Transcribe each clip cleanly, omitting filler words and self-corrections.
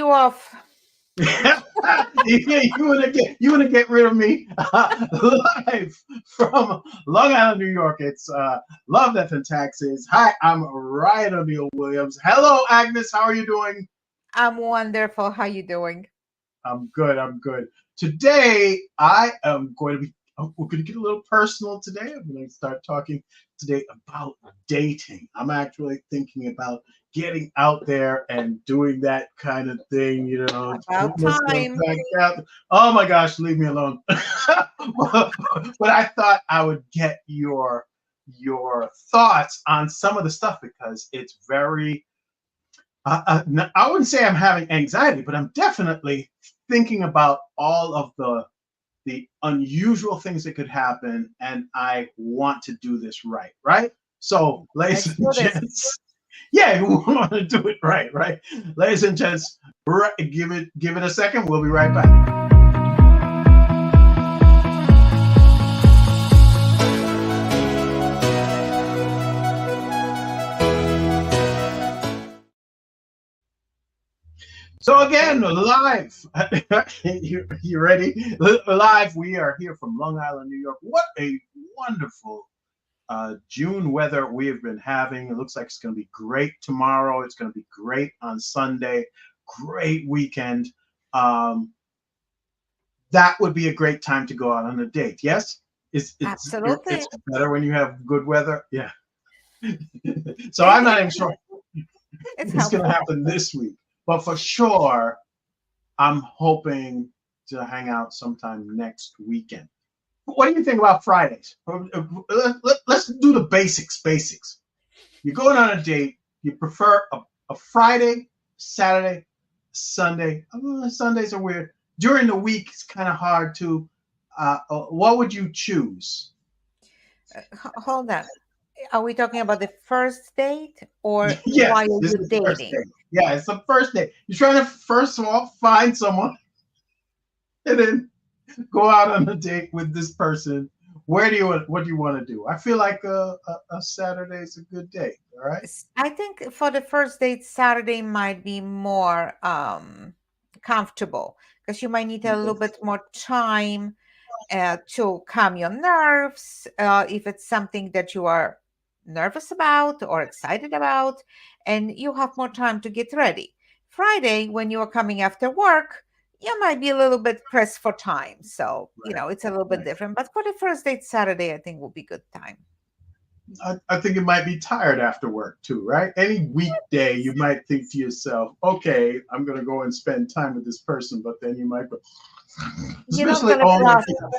you off. You wanna get rid of me live from Long Island, New York. It's Love Death and Taxes. Hi, I'm Ryan O'Neal Williams. Hello, Agnes. How are you doing? I'm wonderful. How you doing? I'm good. I'm good. Today, I am going to be. We're going to get a little personal today. I'm going to start talking today about dating. I'm actually thinking about getting out there and doing that kind of thing. About Putting myself time. back out. Oh my gosh, leave me alone. But I thought I would get your thoughts on some of the stuff because it's very I wouldn't say I'm having anxiety, but I'm definitely thinking about all of the unusual things that could happen, and I want to do this right, right? So, ladies Let's and do this. gents, yeah, we want to do it right, right? Ladies and gents, give it a second. We'll be right back. So again, live. You ready? Live. We are here from Long Island, New York. What a wonderful June weather we have been having. It looks like it's going to be great tomorrow. It's going to be great on Sunday. Great weekend. Um, that would be a great time to go out on a date. Yes, it's Absolutely. better when you have good weather. Yeah. So It, I'm not it, even sure it's it's going to helpful. happen this week, but for sure, I'm hoping to hang out sometime next weekend. What do you think about Fridays? Let's do the basics. Basics. You're going on a date. You prefer a Friday, Saturday, Sunday. Sundays are weird. During the week, it's kind of hard to. What would you choose? Hold on. Are we talking about the first date or Yes, while this you're is the first dating? date. Yeah, it's the first date. You're trying to first of all find someone and then go out on a date with this person. What do you want to do? I feel like a Saturday is a good date. All right. I think for the first date, Saturday might be more comfortable because you might need a little bit more time to calm your nerves if it's something that you are nervous about or excited about, and you have more time to get ready. Friday, when you are coming after work, you might be a little bit pressed for time. So, Right. it's a little bit Right. different. But for the first date, Saturday, I think will be good time. I think it might be tired after work too, right? Any weekday, you might think to yourself, okay, I'm going to go and spend time with this person, but then you might go, You're not especially going to all my blossom.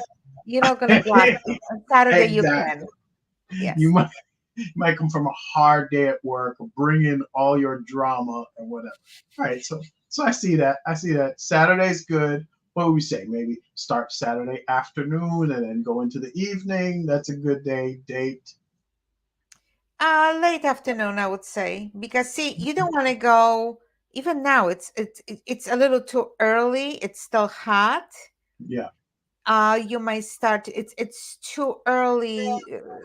You're not going to blossom. On Saturday, you exactly. can. You Yes. might come from a hard day at work, bring in all your drama and whatever. All right, so I see that. I see that. Saturday's good. What would we say? Maybe start Saturday afternoon and then go into the evening. That's a good day date. Late afternoon, I would say, because see, you don't want to go. Even now, it's a little too early. It's still hot. Yeah. You might start. It's too early,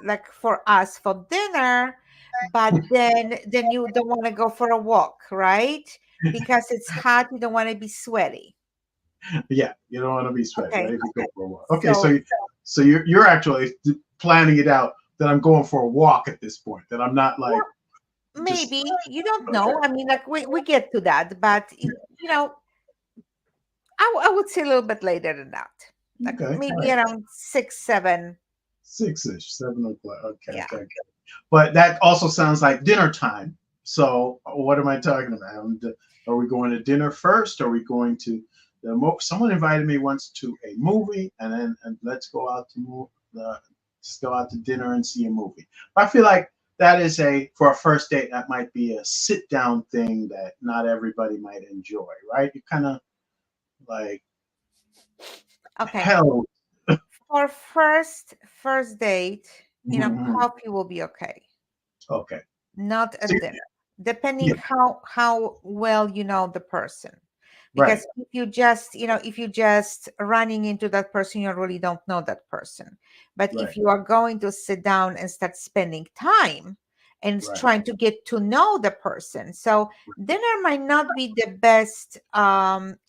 like for us for dinner, but then you don't want to go for a walk, right? Because it's hot. You don't want to be sweaty. Yeah, you don't want to be sweaty, right? Okay, If you go for a walk. Okay, so so you're actually planning it out that I'm going for a walk at this point. That I'm not like well, just maybe you don't okay, know. I mean, like we get to that, but I would say a little bit later than that, like okay, all maybe right, around 6, 7. 6ish, 7 o'clock. Okay, Yeah. okay, okay. But that also sounds like dinner time. So what am I talking about? Are we going to dinner first? Are we going to someone invited me once to a movie, and then let's go out to let's go out to dinner and see a movie. I feel like that is a for a first date that might be a sit down thing that not everybody might enjoy, right? You kind of like Okay. hell. For first date, Mhm. coffee will be okay, Okay. not So, at dinner, depending yeah, how well you know the person. right, Because if you just running into that person, you really don't know that person. But if right, you are going to sit down and start spending time, and Right. trying to get to know the person. So dinner might not be the best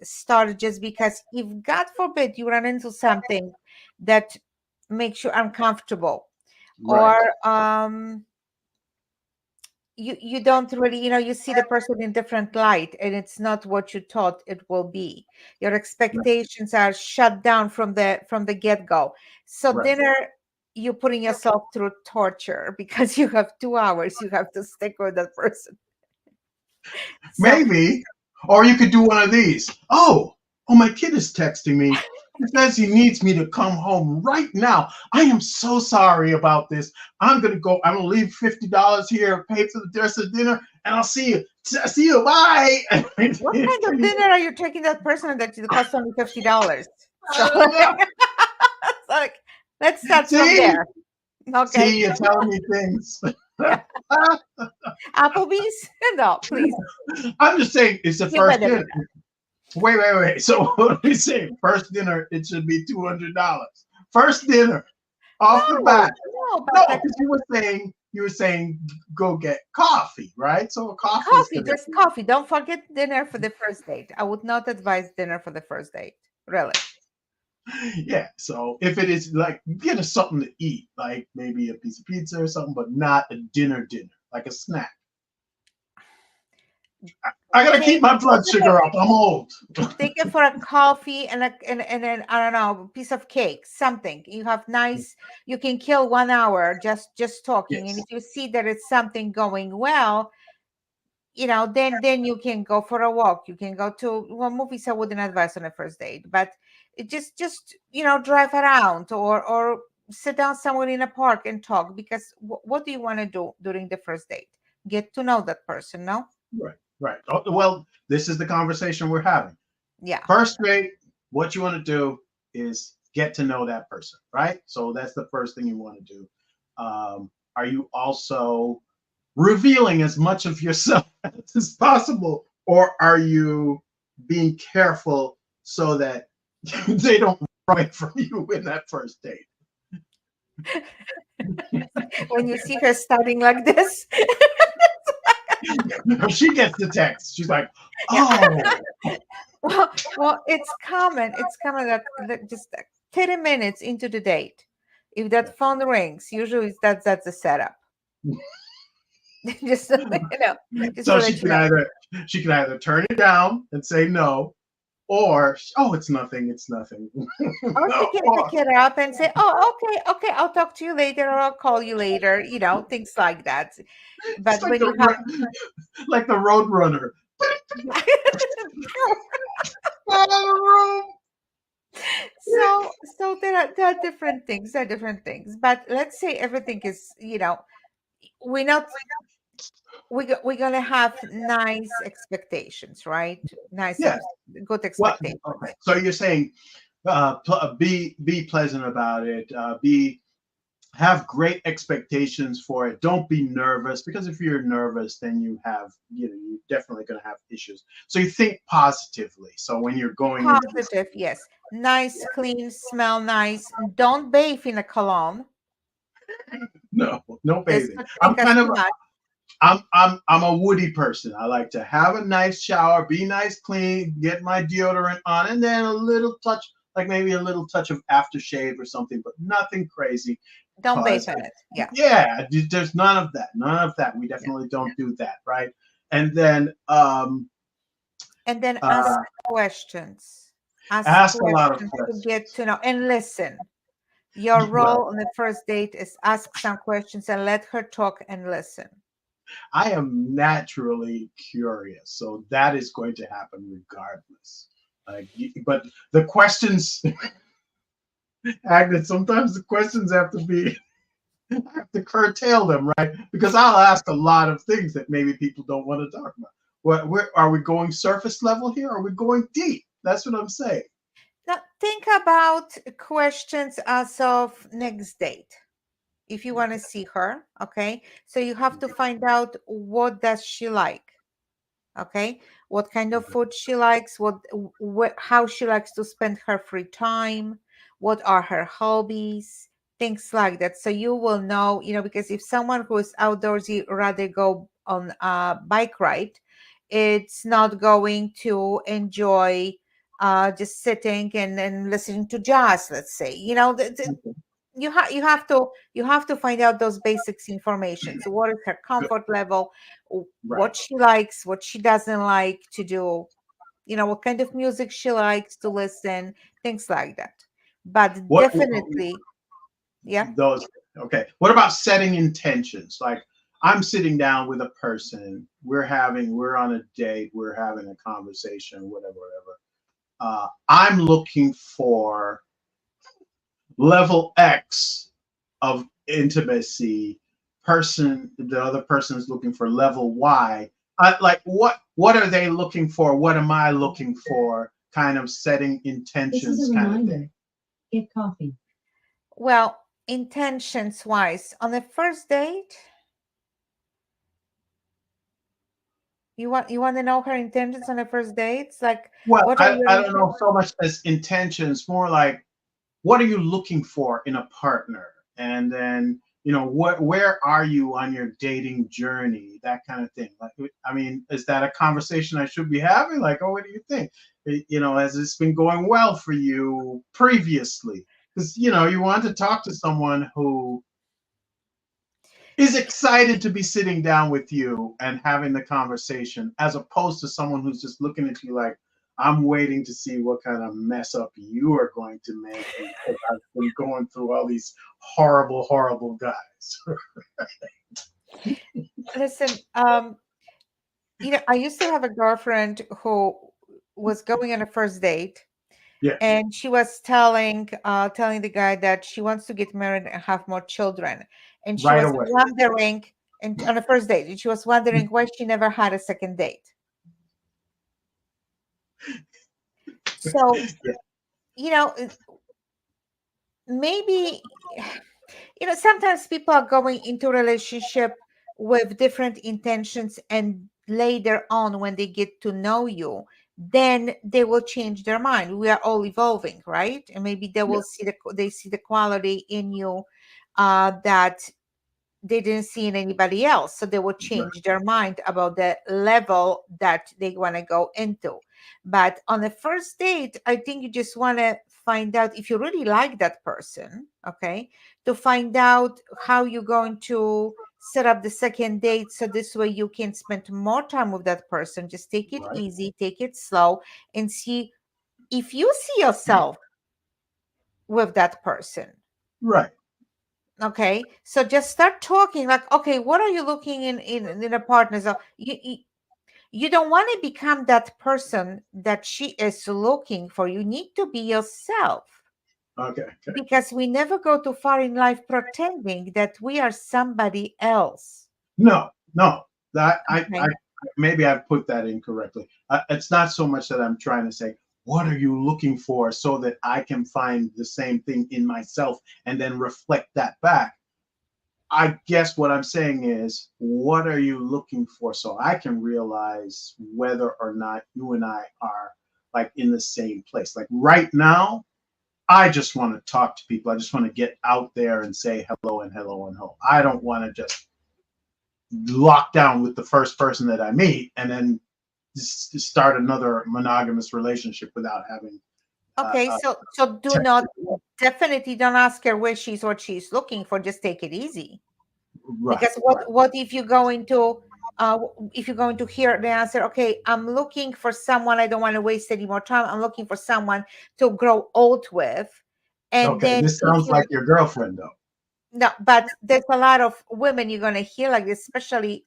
start, just because if God forbid you run into something that makes you uncomfortable, Right. or you don't really, you see the person in different light and it's not what you thought it will be. Your Right. expectations are shut down from the get-go. So Right. dinner, you're putting yourself through torture because you have 2 hours you have to stick with that person. So Maybe. Or you could do one of these. Oh, my kid is texting me. He says he needs me to come home right now. I am so sorry about this. I'm gonna leave $50 here, pay for the rest of the dinner, and I'll see you. See you. Bye. what kind of dinner are you taking that person that it costs only $50? So I don't know. it's like, let's start from See? there. Okay. See, you're telling me things. Yeah. Applebee's? No, please. I'm just saying it's the You first better be dinner. Wait. So what do we say? First dinner, it should be $200. First dinner, off the no, bat. no, but No, like because you were saying go get coffee, right? So a coffee is coffee, gonna just coffee. Don't forget dinner for the first date. I would not advise dinner for the first date. Really. yeah. So if it is like get us something to eat, like maybe a piece of pizza or something, but not a dinner, like a snack. I gotta keep Take, my blood take it for sugar up. I'm old. take it for a coffee and then I don't know, a piece of cake, something. You have nice, you can kill 1 hour just talking. And Yes. if you see that it's something going well, then you can go for a walk. You can go to, well, movies I wouldn't advise on a first date, but it just drive around, or sit down somewhere in a park and talk, because what do you want to do during the first date? Get to know that person, no? Right. Right. Oh, well, this is the conversation we're having. Yeah. First date, what you want to do is get to know that person, right? So that's the first thing you want to do. Are you also revealing as much of yourself as possible, or are you being careful so that they don't run away from you in that first date? When you see her starting like this. She gets the text. She's like, Yeah. "Oh, Well, it's common that just 30 minutes into the date, if that phone rings, usually that's the setup. Just just so to she let you can know. either turn it down and say no, or it's nothing, it's nothing." Or she can Or pick it up and say, "Oh, okay, I'll talk to you later, or I'll call you later," things like that. it's But when you have like the road runner. Out of the room. so there are different things. There are different things. But let's say everything is, we're not we're gonna have nice expectations, right? Nice, Yeah. good What? expectations. Okay. So you're saying be pleasant about it. Be have great expectations for it. Don't be nervous, because if you're nervous, then you're definitely going to have issues. So you think positively. So when you're going into this, Positive, yes. Nice, clean, smell nice. Don't bathe in a cologne. no This bathing. could I'm take us kind of too much. I'm a woody person. I like to have a nice shower, be nice, clean, get my deodorant on, and then a little touch, like maybe a little touch of aftershave or something, but nothing crazy. Don't bathe Cause in it. Yeah. yeah, there's none of that. None of that. We Yeah. definitely don't do that, right? And then And then ask uh, questions. Ask ask a lot of questions to questions. get to know and listen. Your Right. role on the first date is ask some questions and let her talk and listen. I am naturally curious, so that is going to happen regardless. But the questions, Agnes, sometimes the questions have to be I have to curtail them, right? Because I'll ask a lot of things that maybe people don't want to talk about. Are we going surface level here? Or are we going deep? That's what I'm saying. Now think about questions as of next date. If you want to see her, okay? So you have to find out, what does she like? Okay? What kind of food she likes, how she likes to spend her free time, what are her hobbies, things like that. So you will know, because if someone who is outdoorsy rather go on a bike ride, it's not going to enjoy just sitting and listening to jazz, let's say. Okay. You have to find out those basics information. So what is her Good. comfort level, Right. what she likes, what she doesn't like to do, what kind of music she likes to listen, things like that. But What definitely, yeah. those? Okay. What about setting intentions? Like I'm sitting down with a person. We're on a date. We're having a conversation. Whatever. Whatever. I'm looking for level X of intimacy. The other person is looking for level Y. Like what are they looking for? What am I looking for? Kind of setting intentions, kind of thing. Get coffee. Well, intentions wise, on the first date, you want to know her intentions on the first dates, like Well, what are I, your I don't know so much as intentions, more like what are you looking for in a partner? And then, where are you on your dating journey? That kind of thing. Like, I mean, is that a conversation I should be having? Like, oh, what do you think? Has this been going well for you previously? Because, you want to talk to someone who is excited to be sitting down with you and having the conversation, as opposed to someone who's just looking at you like, I'm waiting to see what kind of mess up you are going to make because I've been going through all these horrible, horrible guys. listen, I used to have a girlfriend who was going on a first date, Yeah, and she was telling the guy that she wants to get married and have more children, and she right was away. wondering, and on a first date, and she was wondering why she never had a second date. So, Yeah, you know maybe, sometimes people are going into relationship with different intentions, and later on when they get to know you, then they will change their mind. We are all evolving, right? And maybe they yeah, will see the quality in you that they didn't see in anybody else, so they will right, change their mind about the level that they want to go into. But on the first date, I think you just want to find out if you really like that person, okay, to find out how you're going to set up the second date, so this way you can spend more time with that person. Just take it right, easy, take it slow, and see if you see yourself with that person. right. Okay, so just start talking, like, okay, what are you looking in a partner? So you don't want to become that person that she is looking for. You need to be yourself, Okay, okay. because we never go too far in life pretending that we are somebody else. No, no. That I Okay. maybe I've put that incorrectly. It's not so much that I'm trying to say, what are you looking for so that I can find the same thing in myself and then reflect that back. I guess what I'm saying is, what are you looking for so I can realize whether or not you and I are like in the same place. Like right now, I just want to talk to people. I just want to get out there and say hello and hello and hello. I don't want to just lock down with the first person that I meet and then start another monogamous relationship without having Okay, so do not, tested. definitely don't ask her where she's what she's looking for. Just take it easy. Right, Because right, what if you're going to hear the answer, okay, I'm looking for someone, I don't want to waste any more time, I'm looking for someone to grow old with. And okay. then This if sounds you, like your girlfriend, though. no, but there's a lot of women you're going to hear like this, especially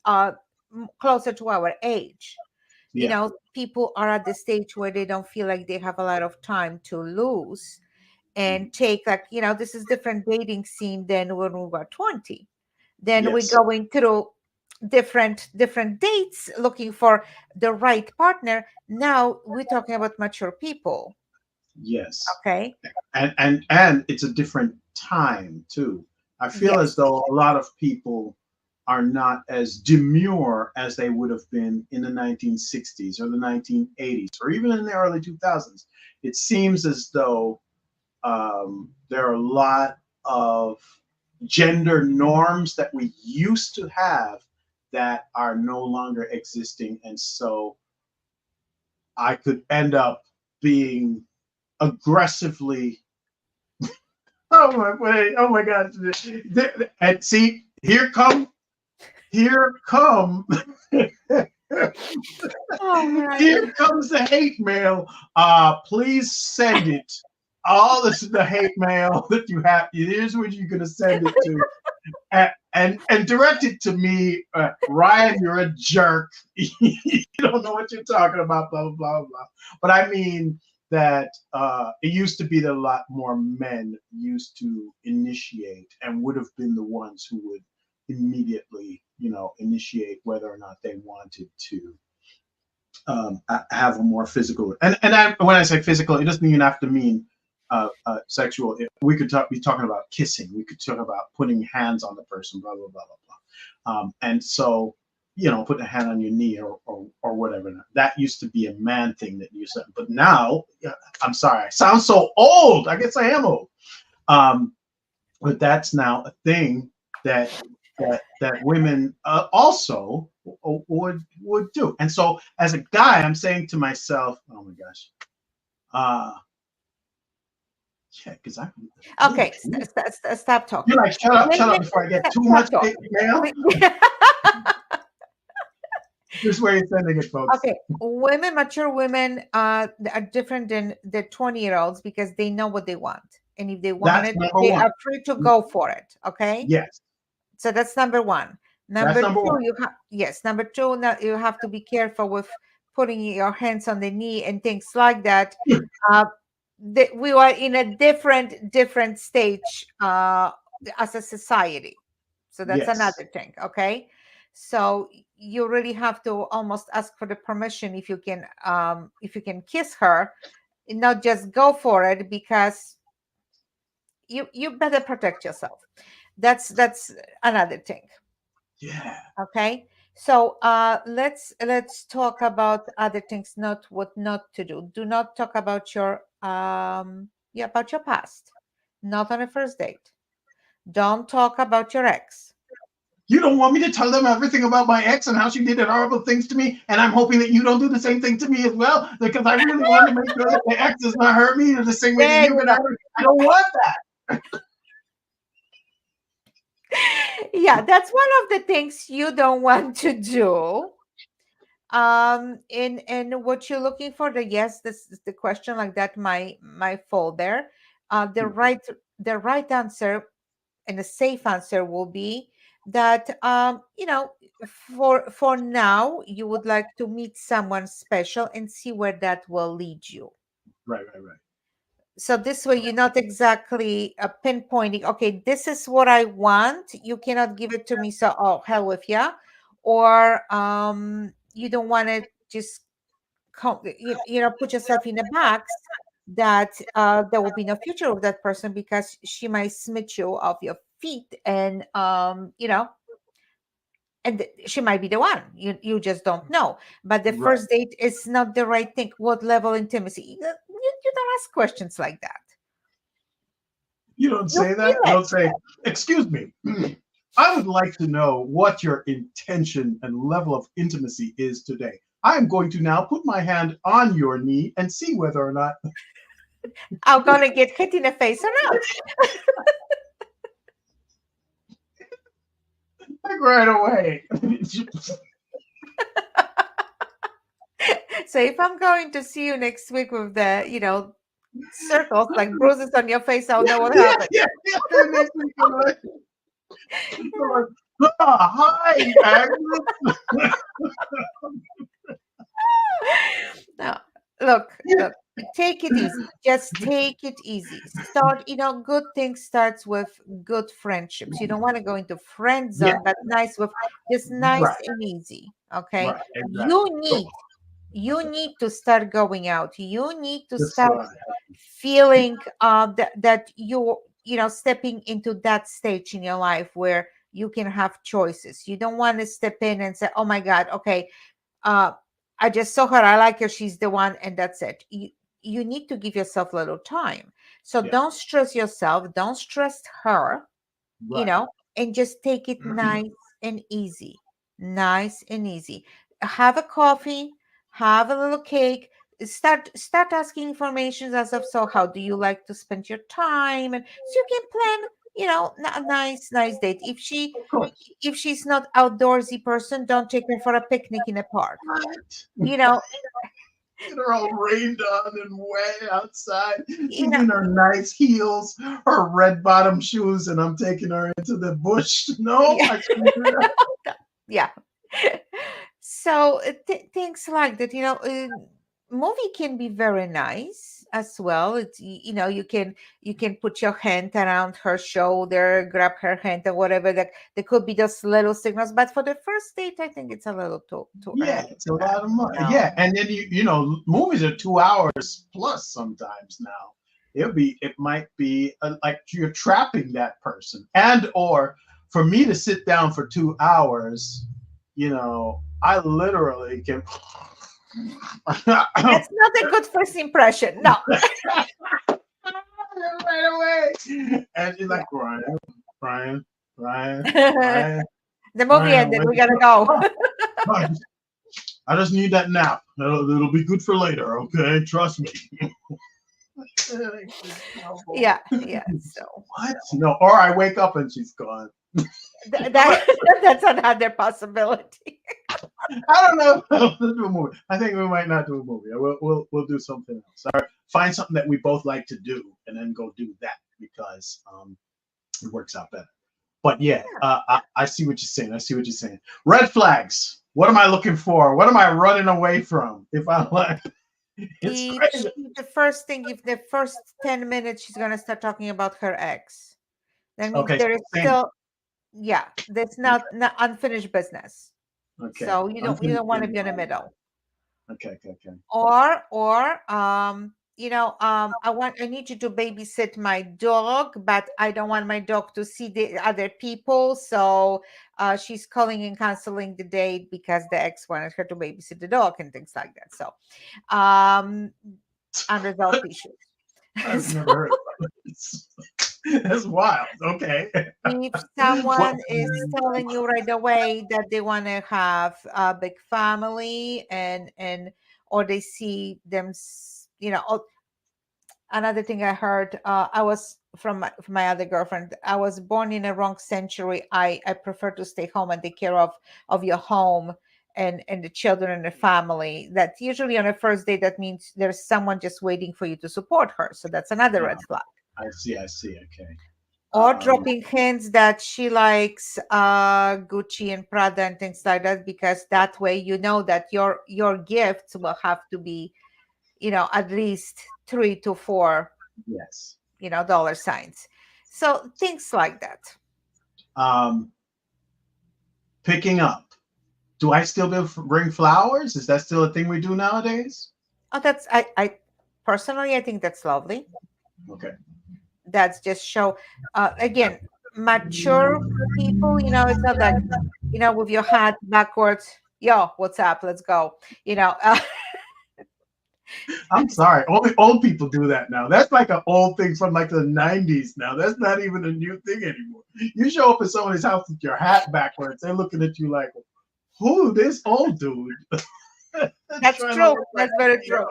closer to our age. Yeah. People are at the stage where they don't feel like they have a lot of time to lose, Mhm. and take, like, this is different dating scene than when we were 20. Then we're Yes. going through different dates looking for the right partner. Now we're talking about mature people. Yes. Okay. And it's a different time too. I feel as Yes. though a lot of people are not as demure as they would have been in the 1960s or the 1980s or even in the early 2000s. It seems as though there are a lot. of gender norms that we used to have that are no longer existing. And so I could end up being aggressively, oh my, wait, oh my God. And see, here come Oh my here comes the hate mail. Please send it. All this the hate mail that you have. Here's where you're gonna send it to, and direct it to me. Ryan, you're a jerk. You don't know what you're talking about. Blah blah blah blah. But I mean that it used to be that a lot more men used to initiate and would have been the ones who would immediately, initiate whether or not they wanted to have a more physical. And when I say physical, it doesn't even have to mean sexual. We could be talking about kissing. We could talk about putting hands on the person. Blah blah blah blah blah. And so, putting a hand on your knee or whatever. That used to be a man thing that you said. But now, I'm sorry, I sound so old. I guess I am old. But that's now a thing that women also would do. And so as a guy, I'm saying to myself, oh my gosh, yeah, because I Okay, stop talking. You're like, shut up before I get too much mail. This is where you're sending it, folks. Okay, mature women are different than the 20-year-olds because they know what they want. And if they want it, they are free to go for it. Okay? Yes. So that's number one. Number two, number two, now you have to be careful with putting your hands on the knee and things like that. We are in a different stage as a society. So that's another thing. Okay. So you really have to almost ask for the permission if you can kiss her, and not just go for it, because you better protect yourself. That's another thing. Yeah. Okay. So let's talk about other things, not what not to do. Do not talk about your about your past. Not on a first date. Don't talk about your ex. You don't want me to tell them everything about my ex and how she did horrible things to me, and I'm hoping that you don't do the same thing to me as well, because I really want to make sure that my ex does not hurt me in the same way that you can hurt me. I don't want that. Yeah, that's one of the things you don't want to do. And what you're looking for, this is the question like that my fall there. The right answer and a safe answer will be that for now you would like to meet someone special and see where that will lead you. Right. So this way you're not exactly pinpointing, okay, this is what I want, you cannot give it to me, so hell with ya. Or you don't want to just put yourself in a box that there will be no future with that person because she might smite you off your feet, and and she might be the one, you just don't know. But the first date is not the right thing. What level intimacy? You don't ask questions like that. You don't say that. You don't say, excuse me, I would like to know what your intention and level of intimacy is today. I am going to now put my hand on your knee and see whether or not I'm going to get hit in the face or not. Like right away. So if I'm going to see you next week with the, circles like bruises on your face, I'll know what happened. Yeah. Next week, hi, Agnes. Now, look, take it easy. Just take it easy. Start, good things starts with good friendships. You don't want to go into friend zone, but nice with just nice and easy. Okay. Right, exactly. You need to start going out. You need to start feeling that you're, stepping into that stage in your life where you can have choices. You don't want to step in and say, oh my God, okay, I just saw her, I like her, she's the one, and that's it. you need to give yourself a little time. So Yeah. don't stress yourself, don't stress her, Right. and just take it nice and easy. Nice and easy. Have a coffee, have a little cake. Start asking information as of, so how do you like to spend your time, and so you can plan, a nice date. Of course. If she's not outdoorsy person, don't take her for a picnic in a park. Right. You know, Get her all rained on and wet outside. you She's know, in her nice heels, her red bottom shoes, and I'm taking her into the bush. No, yeah, I shouldn't do that. yeah. So things like that, movie can be very nice as well. You can put your hand around her shoulder, grab her hand or whatever. That there could be just little signals, but for the first date, I think it's a little too Yeah, early it's a for that. lot of money. No. Yeah, and then movies are 2 hours plus sometimes now. It might be like you're trapping that person, and or for me to sit down for 2 hours, I literally can. That's not a good first impression. No. right away, and she's Yeah. like, Brian, Brian, The movie Brian, ended. We gotta go. Brian, I just need that nap. It'll be good for later, okay? Trust me. Yeah, yeah. So What? No, or I wake up and she's gone. that that's another possibility. I don't know. Let's do a movie. I think we might not do a movie. We'll do something else. Or find something that we both like to do, and then go do that because it works out better. But yeah, I see what you're saying. I see what you're saying. Red flags. What am I looking for? What am I running away from? If I like, it's crazy. If the first 10 minutes she's gonna start talking about her ex, that means Okay, there is same. still, yeah, that's not unfinished business. Okay, So you don't want to be in the middle. Okay. Or I need you to babysit my dog, but I don't want my dog to see the other people, so she's calling and canceling the date because the ex wanted her to babysit the dog and things like that. So um unresolved issues. I've So never heard of this. That's wild. Okay. if What? someone is telling you right away that they want to have a big family, and or they see them another thing I heard, I was from my other girlfriend, I was born in a wrong century. I prefer to stay home and take care of your home and the children and the family. That usually on a first date, that means there's someone just waiting for you to support her, so that's another red flag. I see. I see. Okay. Or Um, dropping hints that she likes Gucci and Prada and things like that, because that way you know that your gifts will have to be, at least 3 to 4 yes. dollar signs. So things like that. Um, Picking up. Do I still bring flowers? Is that still a thing we do nowadays? Oh, that's I personally, I think that's lovely. Okay. That's just show, again, mature people. It's not like, with your hat backwards. Yo, what's up? Let's go. I'm sorry. Only old people do that now. That's like an old thing from like the 90s now. That's not even a new thing anymore. You show up at somebody's house with your hat backwards, they're looking at you like, who, this old dude? That's Trying to true. look like, That's very true.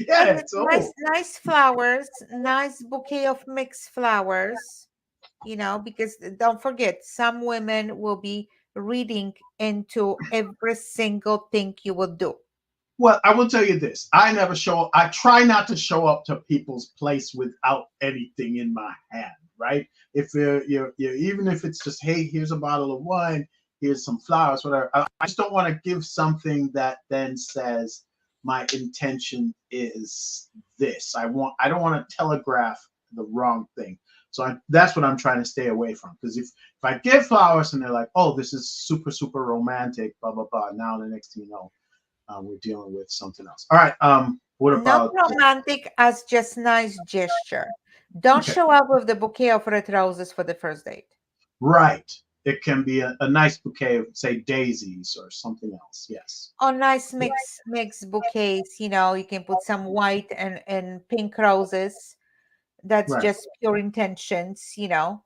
yeah, And it's nice, old. nice flowers, nice bouquet of mixed flowers, because don't forget, some women will be reading into every single thing you will do. Well, I will tell you this. I try not to show up to people's place without anything in my hand, right? If you're even if it's just, hey, here's a bottle of wine, here's some flowers, whatever. I just don't want to give something that then says my intention is this. I don't want to telegraph the wrong thing. So that's what I'm trying to stay away from. Because if I give flowers and they're like, oh, this is super, super romantic, blah, blah, blah. Now the next thing you know, we're dealing with something else. All right. What Not about? romantic, as just nice gesture. Don't Okay. show up with the bouquet of red roses for the first date. Right. it can be a nice bouquet of, say, daisies or something else. Yes. Oh, nice mix bouquets. You can put some white and pink roses. That's Right. just pure intentions. Hmm.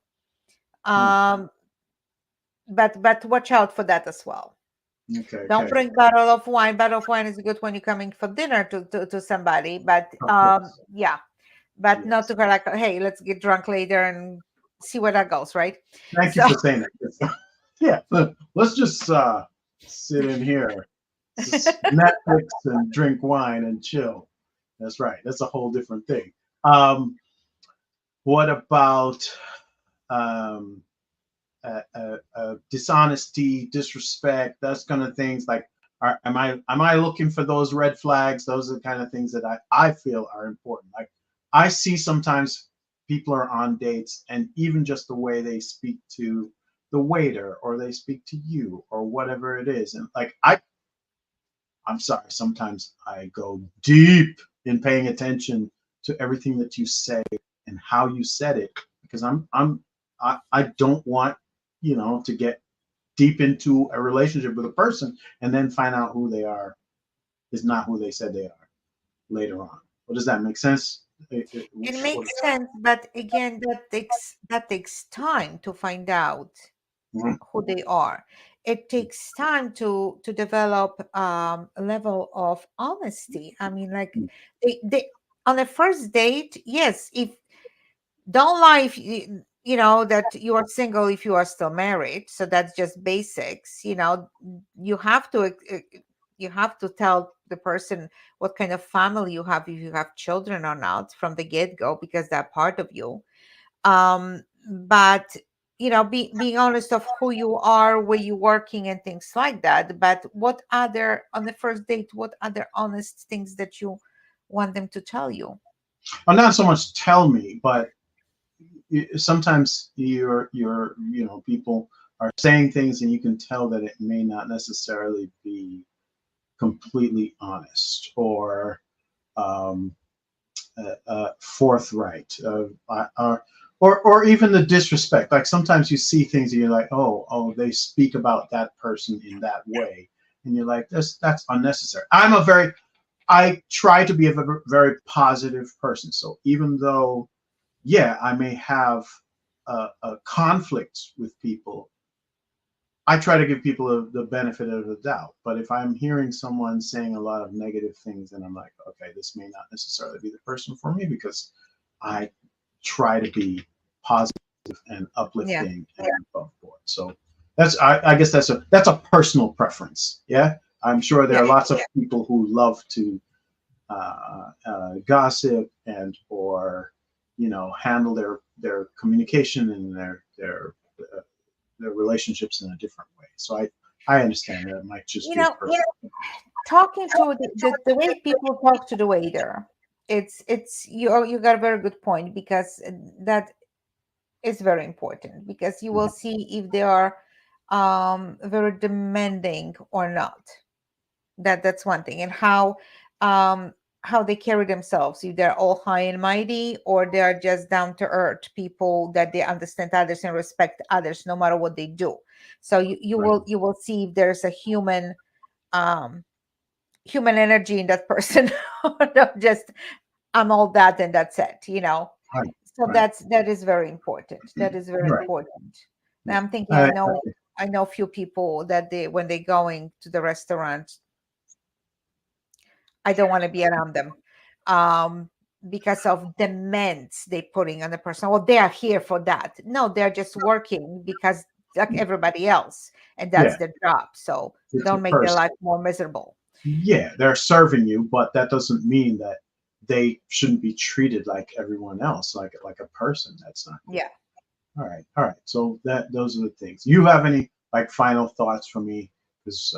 Um, but watch out for that as well. Okay. Don't Okay. bring bottle of wine. Bottle of wine is good when you're coming for dinner to somebody, but Of course. yeah, but not Yes. to go like, hey, let's get drunk later and see where that goes, right? Thank you So for saying that. Yeah. Let's just sit in here, Netflix and drink wine and chill. That's right. That's a whole different thing. Um, what about um, dishonesty, disrespect, those kind of things? Like, am I looking for those red flags? Those are the kind of things that I feel are important. Like, I see sometimes people are on dates, and even just the way they speak to the waiter, or they speak to you, or whatever it is, and like I'm sorry, sometimes I go deep in paying attention to everything that you say and how you said it, because I don't want, to get deep into a relationship with a person and then find out who they are is not who they said they are later on. Well, does that make sense? it makes sense, but again, that takes time to find out Mhm. who they are. It takes time to develop a level of honesty. I mean, like they on a first date, yes, if don't lie if you know that you are single if you are still married. So that's just basics. You have to you have to tell the person what kind of family you have, if you have children or not, from the get-go, because they're part of you. But being honest of who you are, where you're working, and things like that. But what other on the first date, what other honest things that you want them to tell you? Well, not so much tell me, but sometimes people are saying things and you can tell that it may not necessarily be completely honest, or um, forthright, or even the disrespect. Like, sometimes you see things and you're like, oh, they speak about that person in that way, and you're like, that's unnecessary. I try to be a very positive person. So even though, yeah, I may have a conflict with people, I try to give people the benefit of the doubt. But if I'm hearing someone saying a lot of negative things, then I'm like, okay, this may not necessarily be the person for me, because I try to be positive and Yeah. uplifting and above board. So I guess that's a personal preference. Yeah, I'm sure there Yeah. are lots of people who love to gossip, and or handle their communication and their relationships in a different way. So I understand that it might just you be a know person. Talking to the way people talk to the waiter, it's you got a very good point, because that is very important, because you will see if they are very demanding or not. That's one thing. And um how they carry themselves, if they're all high and mighty, or they're just down to earth people, that they understand others and respect others no matter what they do. So you Right. will see if there's a um human energy in that person, or not just I'm all that and that's it. Right. So Right. that is very important. That is very Right. important. Now Yeah. I'm thinking, I know a few people that they when they going to the restaurant, I don't want to be around them, um because of demands they putting on the person. Well, they are here for that. No, they're just working because like everybody else, and that's Yeah. their job. So It's a don't make their person. life more miserable. Yeah, they're serving you, but that doesn't mean that they shouldn't be treated like everyone else, like a person. That's not cool. Yeah. All right. All right. So those are the things. You have any like final thoughts for me? Because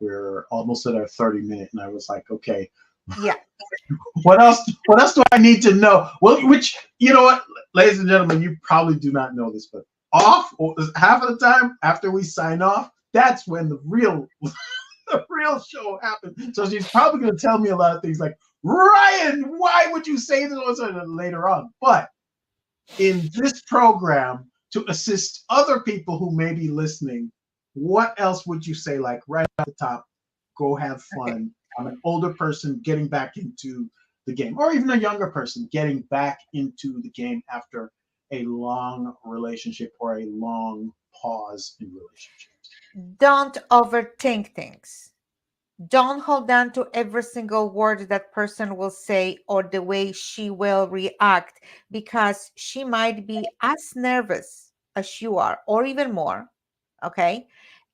we're almost at our 30 minute, and I was like, okay, Yeah. what else do I need to know? Well, which, you know what, ladies and gentlemen, you probably do not know this, but off, or half of the time after we sign off, that's when the real the real show happens. So she's probably going to tell me a lot of things like, Ryan, why would you say this later on? But in this program, to assist other people who may be listening, what else would you say, like right at the top, go have Okay. fun? I'm an older person getting back into the game, or even a younger person getting back into the game after a long relationship or a long pause in relationships. Don't overthink things. Don't hold on to every single word that person will say or the way she will react, because she might be as nervous as you are or even more. Okay.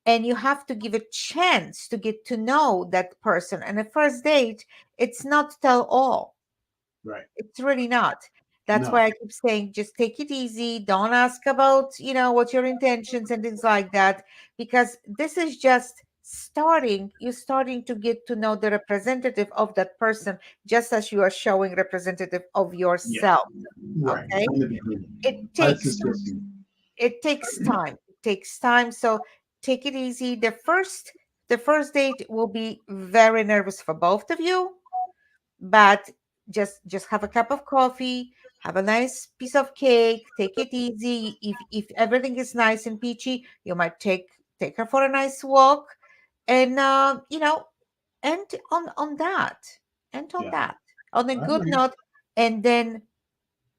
And you have to give a chance to get to know that person. And a first date, it's not tell all. Right. It's really not. That's No. why I keep saying just take it easy. Don't ask about, what your intentions and things like that, because this is just starting. You're starting to get to know the representative of that person, just as you are showing representative of Yeah. yourself. Right. Okay. In the beginning. It This takes is just it takes time. It takes time. So take it easy. The first date will be very nervous for both of you, but just have a cup of coffee, have a nice piece of cake, take it easy. If everything is nice and peachy, you might take her for a nice walk, and end on yeah. that, on a I good agree. note. And then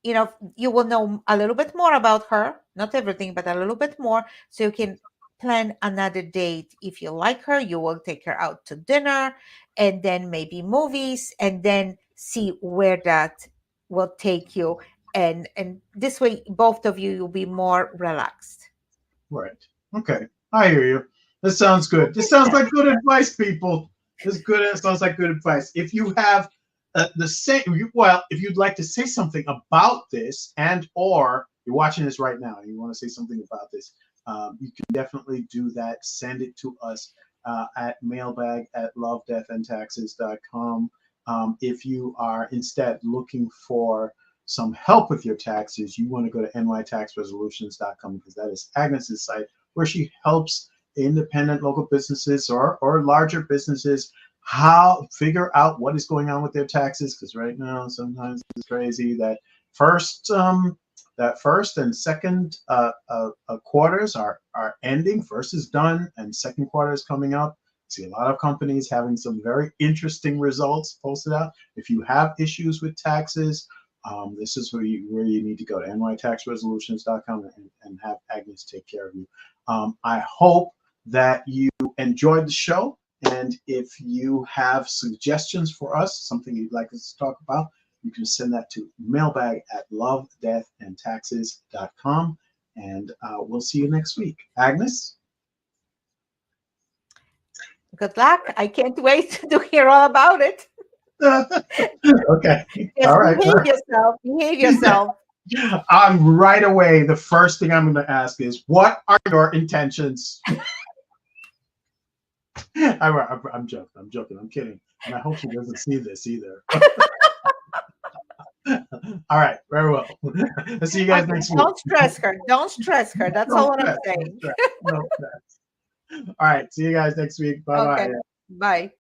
you will know a little bit more about her, not everything, but a little bit more, so you can plan another date. If you like her, you will take her out to dinner, and then maybe movies, and then see where that will take you. And this way, both of you will be more relaxed. Right. Okay. I hear you. This sounds good. This sounds like good advice, people. This is good. It sounds like good advice. If you have the same, well, if you'd like to say something about this, and or you're watching this right now and you want to say something about this, you can definitely do that. Send it to us at mailbag@lovedeathandtaxes.com. If you are instead looking for some help with your taxes, you want to go to nytaxresolutions.com, because that is Agnes's site where she helps independent local businesses or larger businesses how figure out what is going on with their taxes. Because right now, sometimes it's crazy that first and second quarters are ending. First is done, and second quarter is coming up. See a lot of companies having some very interesting results posted out. If you have issues with taxes, this is where you need to go to nytaxresolutions.com and have Agnes take care of you. I hope that you enjoyed the show. And if you have suggestions for us, something you'd like us to talk about, you can send that to mailbag@lovedeathandtaxes.com. And we'll see you next week. Agnes? Good luck. I can't wait to hear all about it. Okay. Just All right. behave yourself. I'm right away. The first thing I'm going to ask is, what are your intentions? I'm joking. I'm joking. I'm kidding. And I hope she doesn't see this either. All right. Very well. I'll see you guys Okay, next week. don't stress her. Don't stress her. That's No all what I'm stress. No saying. stress. No stress. All right. See you guys next week. Bye Okay. bye. Bye.